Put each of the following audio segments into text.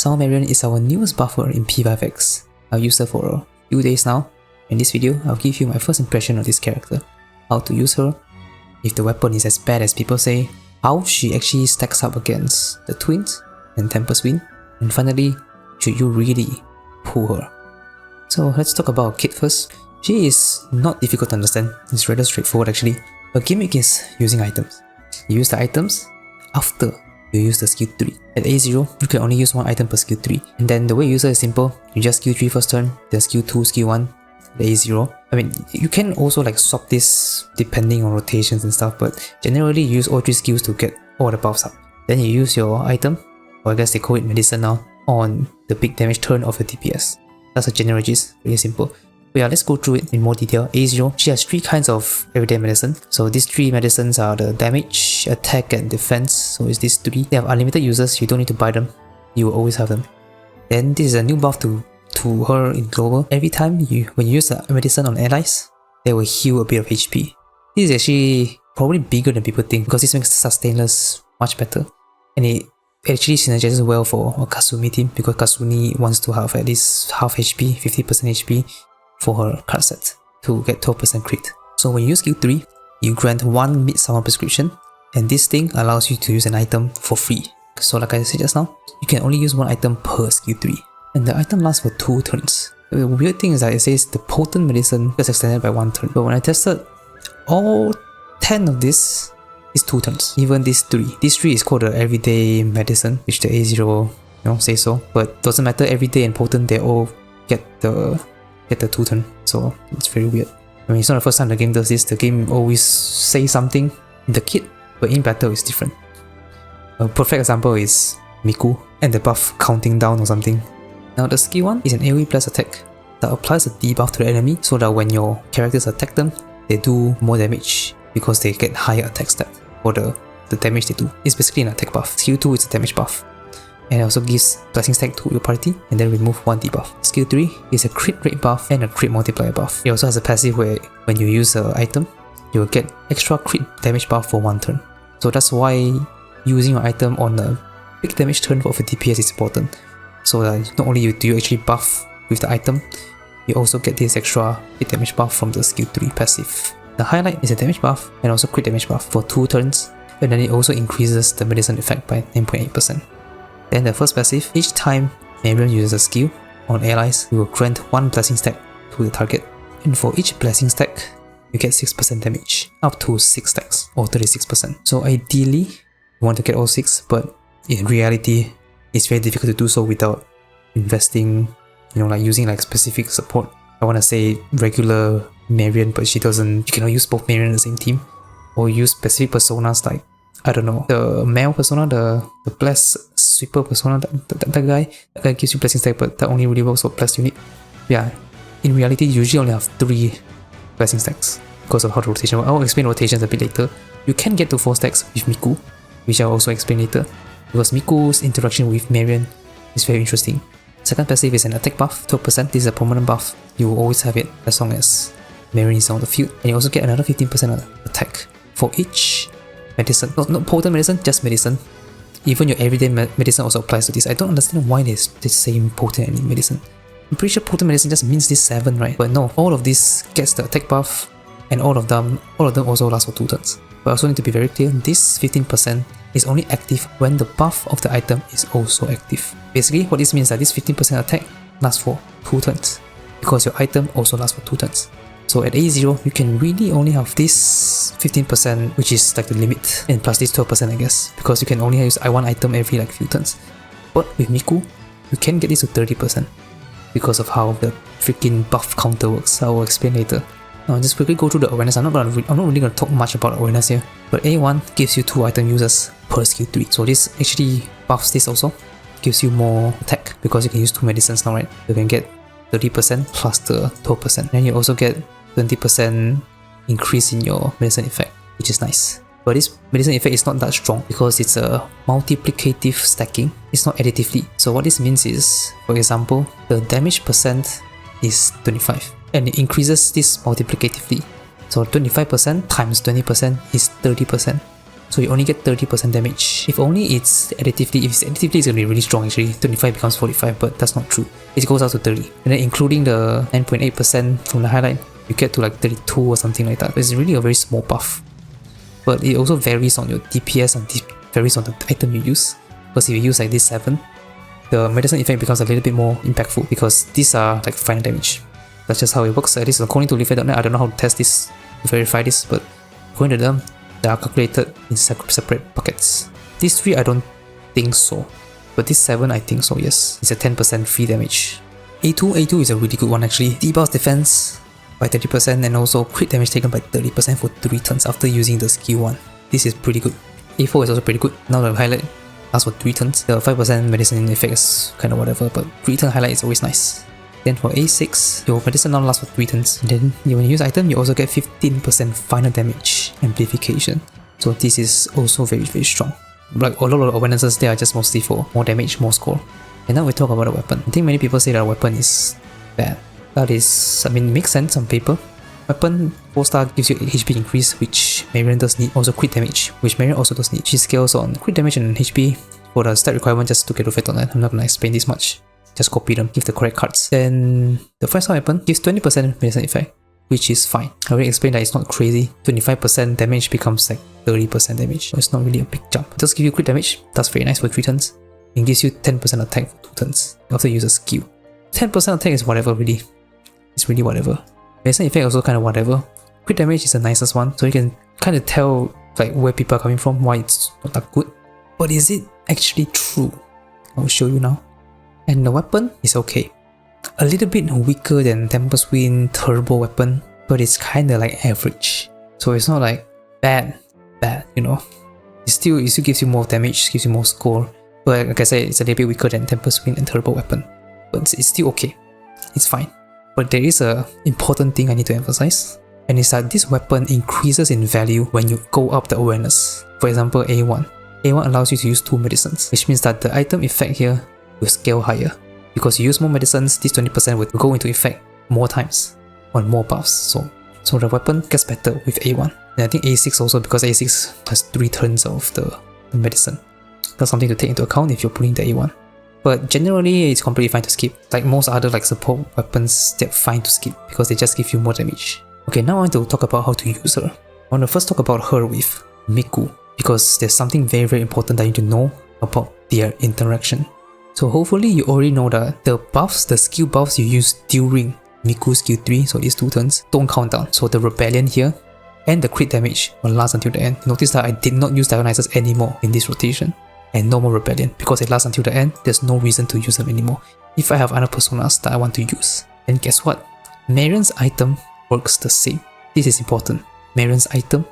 Beachflower Marian is our newest buffer in P5X. I've used her for a few days now. In this video, I'll give you my first impression of this character, how to use her, if the weapon is as bad as people say, how she actually stacks up against the twins and Tempest Wind, and finally, should you really pull her. So let's talk about Kit first. She is not difficult to understand, it's rather straightforward actually. Her gimmick is using items. You use the items after you use the skill 3. At A0, you can only use one item per skill 3. And then the way you use it is simple. You just skill 3 first turn, then skill 2, skill 1, the A0. I mean, you can also like swap this depending on rotations and stuff, but generally you use all 3 skills to get all the buffs up. Then you use your item, or I guess they call it medicine now, on the big damage turn of your DPS. That's a general gist, really simple. But yeah, let's go through it in more detail. A0, she has 3 kinds of everyday medicine. So these 3 medicines are the damage, attack and defense. So it's these 3. They have unlimited users, you don't need to buy them. You will always have them. Then this is a new buff to her in global. Every time when you use the medicine on allies, they will heal a bit of HP. This is actually probably bigger than people think because this makes sustainless much better. And it actually synergizes well for a Kasumi team because Kasumi wants to have at least half HP, 50% HP for her card set to get 12% crit. So when you use skill 3, you grant 1 mid-summon prescription, and this thing allows you to use an item for free. So like I said just now, you can only use 1 item per skill 3, and the item lasts for 2 turns. The weird thing is that it says the potent medicine is extended by 1 turn, but when I tested, all 10 of this is 2 turns. Even this 3. This 3 is called the everyday medicine, which the A0 say so, but doesn't matter, everyday and potent, they all get the 2 turn, so it's very weird. I mean, it's not the first time the game does this. The game always says something in the kit, but in battle it's different. A perfect example is Miku and the buff counting down or something. Now the skill 1 is an AoE plus attack that applies a debuff to the enemy so that when your characters attack them, they do more damage because they get higher attack stat for the damage they do. It's basically an attack buff. Skill 2 is a damage buff. And it also gives blessing stack to your party and then remove 1 debuff. Skill 3 is a crit rate buff and a crit multiplier buff. It also has a passive where when you use an item, you will get extra crit damage buff for 1 turn. So that's why using your item on a big damage turn for DPS is important. So that not only do you actually buff with the item, you also get this extra crit damage buff from the skill 3 passive. The highlight is a damage buff and also crit damage buff for 2 turns, and then it also increases the medicine effect by 9.8%. Then the first passive, each time Marian uses a skill on allies, you will grant 1 blessing stack to the target. And for each blessing stack, you get 6% damage, up to 6 stacks, or 36%. So ideally, you want to get all 6, but in reality, it's very difficult to do so without investing, like using like specific support. I want to say regular Marian, but she doesn't, you cannot use both Marian in the same team. Or use specific personas like, I don't know, the male persona, the bless sweeper persona, that guy gives you blessing stack, but that only really works for bless unit. Yeah, in reality, you usually only have 3 blessing stacks because of how the rotation works. I'll explain rotations a bit later. You can get to 4 stacks with Miku, which I'll also explain later, because Miku's interaction with Marian is very interesting. Second passive is an attack buff, 12%. This is a permanent buff. You will always have it as long as Marian is on the field. And you also get another 15% attack for each medicine. Not potent medicine, just medicine. Even your everyday medicine also applies to this. I don't understand why there's the same potent and medicine. I'm pretty sure potent medicine just means this 7, right? But no, all of this gets the attack buff, and all of them also last for 2 turns. But I also need to be very clear, this 15% is only active when the buff of the item is also active. Basically, what this means is that this 15% attack lasts for 2 turns, because your item also lasts for 2 turns. So at A0, you can really only have this 15%, which is like the limit, and plus this 12% I guess, because you can only use one item every like few turns. But with Miku, you can get this to 30% because of how the freaking buff counter works. I will explain later. Now just quickly go through the awareness. I'm not really going to talk much about awareness here, but A1 gives you 2 item users per skill 3. So this actually buffs this also, gives you more attack because you can use 2 medicines now, right? You can get 30% plus the 12%. Then you also get 20% increase in your medicine effect, which is nice. But this medicine effect is not that strong because it's a multiplicative stacking. It's not additively. So what this means is, for example, the damage percent is 25 and it increases this multiplicatively. So 25% times 20% is 30%. So you only get 30% damage. If only it's additively, if it's additively, it's gonna be really strong actually. 25 becomes 45, but that's not true. It goes out to 30. And then including the 9.8% from the highlight, you get to like 32 or something like that. It's really a very small buff. But it also varies on your DPS and varies on the item you use. Because if you use like this 7, the medicine effect becomes a little bit more impactful because these are like final damage. That's just how it works. At least according to Leaflet.net, I don't know how to test this, to verify this, but according to them, they are calculated in separate buckets. These 3 I don't think so, but this 7 I think so, yes. It's a 10% free damage. A2 is a really good one actually. Debuffs defense by 30% and also crit damage taken by 30% for 3 turns after using the skill 1. This is pretty good. A4 is also pretty good. Now the highlight lasts for 3 turns. The 5% medicine effect is kind of whatever, but 3 turn highlight is always nice. Then for A6, your medicine now lasts for 3 turns. Then when you use item, you also get 15% final damage amplification. So this is also very strong. Like a lot of awarenesses, they are just mostly for more damage, more score. And now we talk about a weapon. I think many people say that a weapon is bad. That is, I mean, makes sense on paper. Weapon 4-star gives you HP increase, which Marian does need. Also crit damage, which Marian also does need. She scales on crit damage and HP for the stat requirement. Just to get reflect on that, I'm not gonna explain this much. Just copy them, give the correct cards. Then the 5-star weapon gives 20% medicine effect, which is fine. I already explained that it's not crazy. 25% damage becomes like 30% damage. So it's not really a big jump. It does give you crit damage. That's very nice for 3 turns. It gives you 10% attack for 2 turns after you use a skill. 10% attack is whatever really. It's really whatever. Medicine effect also kind of whatever. Crit damage is the nicest one, so you can kind of tell like where people are coming from, why it's not that good. But is it actually true? I will show you now. And the weapon is okay. A little bit weaker than Tempest Wind turbo weapon, but it's kind of like average. So it's not like bad, you know. It still gives you more damage, gives you more score. But like I said, it's a little bit weaker than Tempest Wind and turbo weapon. But it's still okay. It's fine. But there is a important thing I need to emphasize, and it's that this weapon increases in value when you go up the awareness. For example, A1. A1 allows you to use 2 medicines, which means that the item effect here will scale higher. Because you use more medicines, this 20% will go into effect more times on more buffs. So the weapon gets better with A1. And I think A6 also, because A6 has 3 turns of the medicine. That's something to take into account if you're pulling the A1. But generally, it's completely fine to skip. Like most other like support weapons, they're fine to skip because they just give you more damage. Okay, now I want to talk about how to use her. I want to first talk about her with Miku, because there's something very important that you need to know about their interaction. So hopefully you already know that the buffs, the skill buffs you use during Miku's skill 3, so these 2 turns, don't count down. So the rebellion here and the crit damage will last until the end. Notice that I did not use Dionysus anymore in this rotation. And no more rebellion, because it lasts until the end. There's no reason to use them anymore if I have other personas that I want to use. And guess what? Marian's item works the same. This is important. Marian's item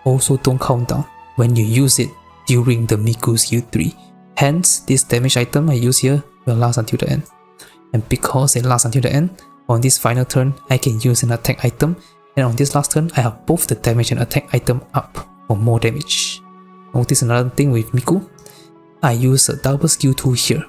also don't count down when you use it during the Miku skill 3. Hence, this damage item I use here will last until the end. And because it lasts until the end, on this final turn I can use an attack item, and on this last turn I have both the damage and attack item up for more damage. Notice another thing with Miku. I use a double skill 2 here.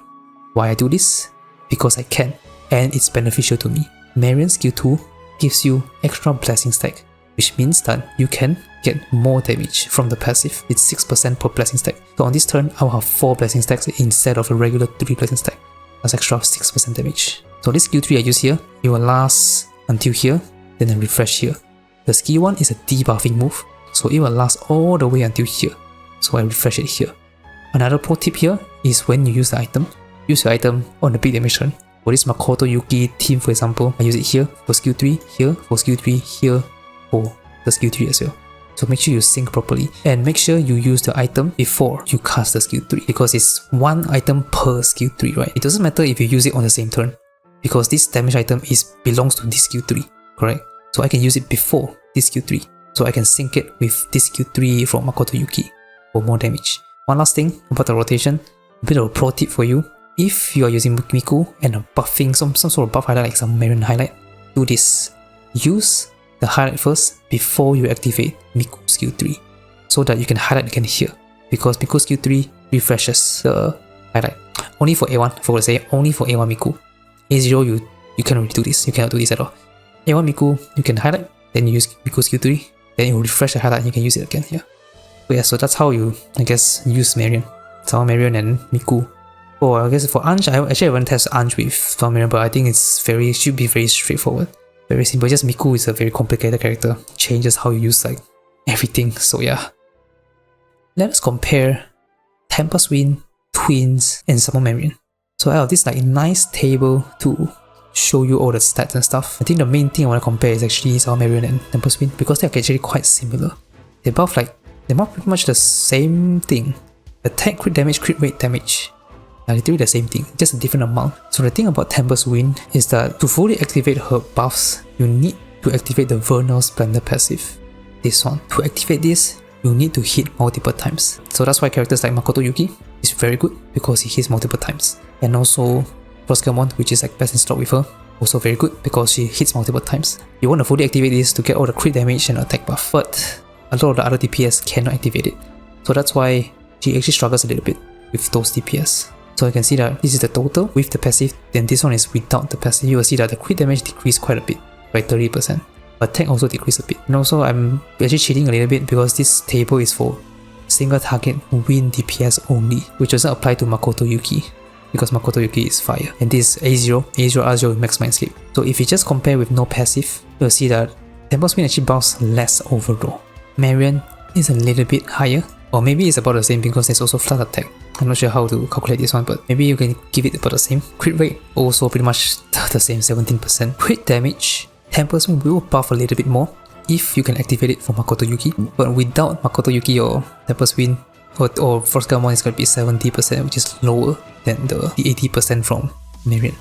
Why I do this? Because I can, and it's beneficial to me. Marian's skill 2 gives you extra blessing stack, which means that you can get more damage from the passive. It's 6% per blessing stack. So on this turn, I'll have 4 blessing stacks instead of a regular 3 blessing stack. That's extra 6% damage. So this skill 3 I use here, it will last until here, then I refresh here. The skill 1 is a debuffing move, so it will last all the way until here. So I refresh it here. Another pro tip here is when you use the item, use your item on the big damage turn. For this Makoto Yuki team, for example, I use it here for skill 3, here for skill 3, here for the skill 3 as well. So make sure you sync properly, and make sure you use the item before you cast the skill 3, because it's 1 item per skill 3, right? It doesn't matter if you use it on the same turn, because this damage item belongs to this skill 3, correct? So I can use it before this skill 3, so I can sync it with this skill 3 from Makoto Yuki for more damage. One last thing about the rotation, a bit of a pro tip for you. If you are using Miku and are buffing some sort of buff highlight, like some Marian highlight, do this. Use the highlight first before you activate Miku skill 3, so that you can highlight again here, because Miku skill 3 refreshes the highlight. Only for A1, I forgot to say, only for A1 Miku. A0 you cannot really do this, you cannot do this at all. A1 Miku, you can highlight, then you use Miku skill 3, then you refresh the highlight and you can use it again here. So yeah, so that's how you, I guess, use Marian. Sour Marian and Miku. Or I guess for Anj, I actually haven't tested Anj with Sour Marian, but I think should be very straightforward. Very simple. Just Miku is a very complicated character. Changes how you use like everything. So yeah. Let us compare Tempest Wind, Twins, and Sour Marian. So I have this like nice table to show you all the stats and stuff. I think the main thing I want to compare is actually Sour Marian and Tempest Wind because they're actually quite similar. They're pretty much the same thing. Attack, crit damage, crit rate, damage. Literally the same thing, just a different amount. So the thing about Tempest Wind is that to fully activate her buffs, you need to activate the Vernal Splendor passive. This one. To activate this, you need to hit multiple times. So that's why characters like Makoto Yuki is very good because he hits multiple times. And also Frostgamon, which is like best in slot with her, also very good because she hits multiple times. You want to fully activate this to get all the crit damage and attack buff, but a lot of the other DPS cannot activate it. So that's why she actually struggles a little bit with those DPS. So you can see that this is the total with the passive, then this one is without the passive. You will see that the crit damage decreased quite a bit, by 30%. Attack also decreased a bit. And also I'm actually cheating a little bit because this table is for single target win DPS only, which doesn't apply to Makoto Yuki because Makoto Yuki is fire. And this is A0, A0, R0 with max mind sleep. So if you just compare with no passive, you'll see that Tempest Wind actually buffs less overall. Marian is a little bit higher, or maybe it's about the same because there's also flat attack. I'm not sure how to calculate this one, but maybe you can give it about the same. Crit rate also pretty much the same, 17%. Crit damage, Tempest Wind will buff a little bit more if you can activate it for Makoto Yuki, but without Makoto Yuki or Tempest Wind or Frostgamon is going to be 70%, which is lower than the 80% from Marian.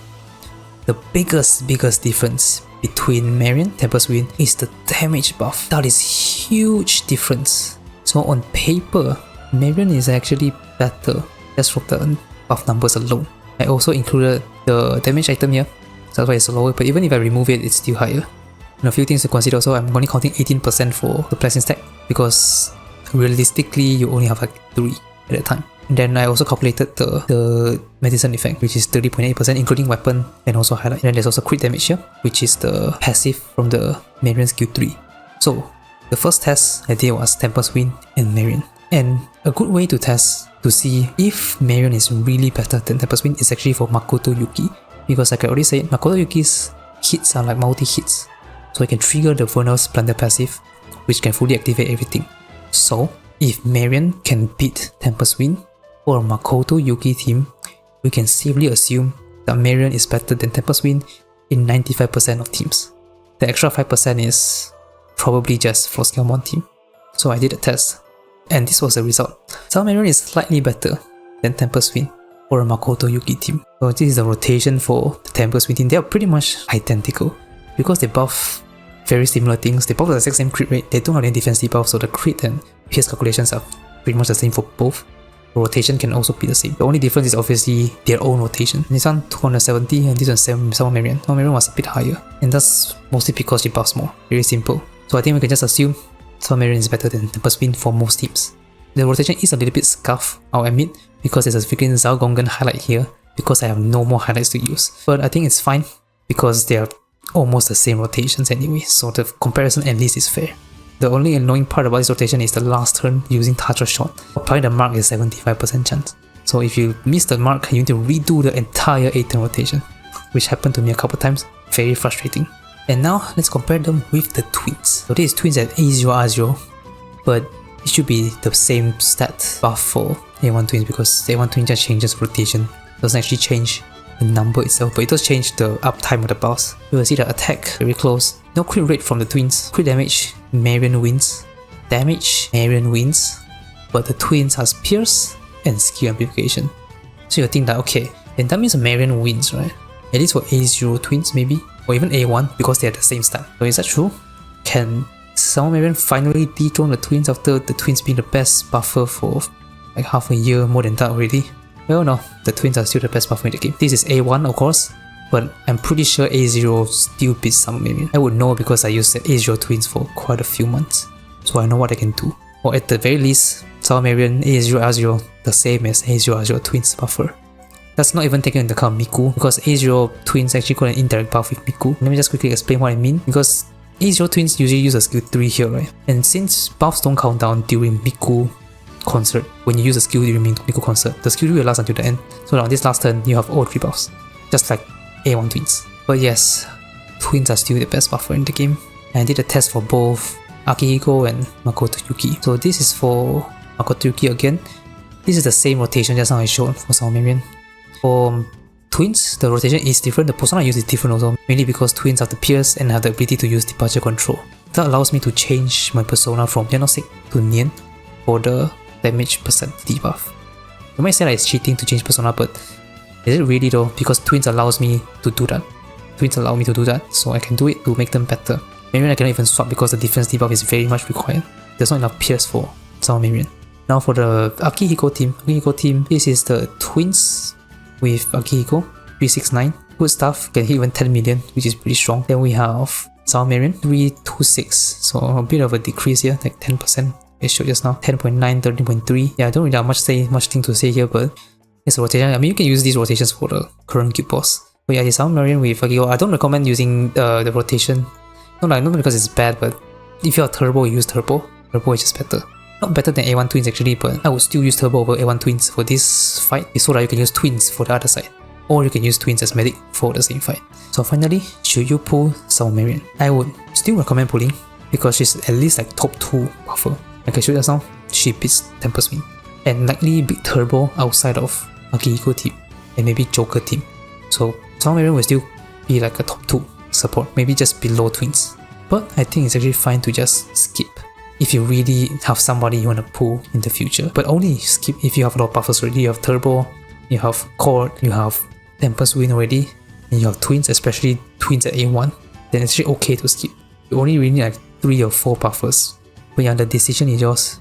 The biggest difference between Marian and Tempest Wind is the damage buff. That is huge difference. So on paper, Marian is actually better just from the buff numbers alone. I also included the damage item here, so that's why it's lower, but even if I remove it, it's still higher. And a few things to consider also, I'm only counting 18% for the blessing stack because realistically you only have like 3 at a time. And then I also calculated the medicine effect, which is 30.8%, including weapon and also highlight. And then there's also crit damage here, which is the passive from the Marian skill 3. So the first test I did was Tempest Wind and Marian. And a good way to test to see if Marian is really better than Tempest Wind is actually for Makoto Yuki, because like I already said, Makoto Yuki's hits are like multi-hits. So I can trigger the Vernal Splendor passive, which can fully activate everything. So if Marian can beat Tempest Wind for a Makoto Yuki team, we can safely assume that Marian is better than Tempest Wind in 95% of teams. The extra 5% is probably just Frostgamon team. So I did a test, and this was the result. Sour Marian is slightly better than Tempest Wind for a Makoto Yuki team. So this is the rotation for the Tempest Wind team. They are pretty much identical because they buff very similar things. They buff the exact same crit rate. They don't have any defense debuff, so the crit and PS calculations are pretty much the same for both. The rotation can also be the same. The only difference is obviously their own rotation. This one 270 and this one Sour Marian. Sour Marian was a bit higher, and that's mostly because she buffs more. Very simple. So I think we can just assume Sour Marian is better than Tempest Wind for most teams. The rotation is a little bit scuffed, I'll admit, because there's a freaking Zalgongan highlight here because I have no more highlights to use. But I think it's fine because they are almost the same rotations anyway, so the comparison at least is fair. The only annoying part about this rotation is the last turn using Touch or Shot. Applying the mark is 75% chance. So if you miss the mark, you need to redo the entire 8-turn rotation, which happened to me a couple times. Very frustrating. And now let's compare them with the twins. So this is twins at A0 R0, but it should be the same stat buff for A1 twins because A1 twins just changes rotation. It doesn't actually change the number itself, but it does change the uptime of the buffs. You will see the attack very close. No crit rate from the twins. Crit damage, Marian wins. Damage, Marian wins. But the twins has Pierce and skill amplification. So you think that okay, then that means Marian wins, right? At least for A0 twins maybe, or even A1 because they are the same stat. So is that true? Can Sour Marian finally dethrone the twins after the twins being the best buffer for like half a year, more than that already? Well, no, the twins are still the best buffer in the game. This is A1 of course, but I'm pretty sure A0 still beats Sour Marian. I would know because I used the A0 twins for quite a few months, so I know what I can do. Or at the very least, Sour Marian A0 R0 the same as A0 R0 twins buffer. That's not even taking into account Miku, because A0 twins actually got an indirect buff with Miku. Let me just quickly explain what I mean, because A0 Twins usually use a skill 3 here, right? And since buffs don't count down during Miku concert, when you use a skill during Miku concert, the skill will last until the end. So on this last turn, you have all 3 buffs, just like A1 Twins. But yes, Twins are still the best buffer in the game. And I did a test for both Akihiko and Makoto Yuki. So this is for Makoto Yuki again. This is the same rotation just now I showed for Summer Marian. For Twins, the rotation is different, the persona I use is different also, mainly because Twins have the Pierce and have the ability to use Departure Control. That allows me to change my persona from Yanosik to Nien for the damage percent debuff. You might say that it's cheating to change persona, but is it really though? Because Twins allows me to do that. Twins allow me to do that, so I can do it to make them better. Marian I cannot even swap because the defense debuff is very much required. There's not enough Pierce for Summer Marian. Now for the Akihiko team, this is the Twins with Akihiko, 369. Good stuff, can hit even 10 million, which is pretty strong. Then we have Summer Marian, 326. So a bit of a decrease here, like 10%. It showed just now, 10.9, 13.3. Yeah, I don't really have much thing to say here, but it's a rotation. I mean, you can use these rotations for the current guild boss. But yeah, the Summer Marian with Akihiko, I don't recommend using the rotation. Not because it's bad, but if you have Turbo, you use Turbo. Turbo is just better. Not better than A1 Twins actually, but I would still use Turbo over A1 Twins for this fight, so that you can use Twins for the other side. Or you can use Twins as medic for the same fight. So finally, should you pull Summer Marian? I would still recommend pulling, because she's at least like top 2 buffer. Like I showed just now, she beats Tempest Wind. And likely beat Turbo outside of Akihiko team, and maybe Joker team. So Summer Marian will still be like a top 2 support, maybe just below Twins. But I think it's actually fine to just skip if you really have somebody you want to pull in the future. But only skip if you have a lot of buffers already. You have Turbo, you have Cord, you have Tempest Wind already, and you have Twins, especially Twins at A1, then it's actually okay to skip. You only really need like 3 or 4 buffers. But yeah, the decision is yours.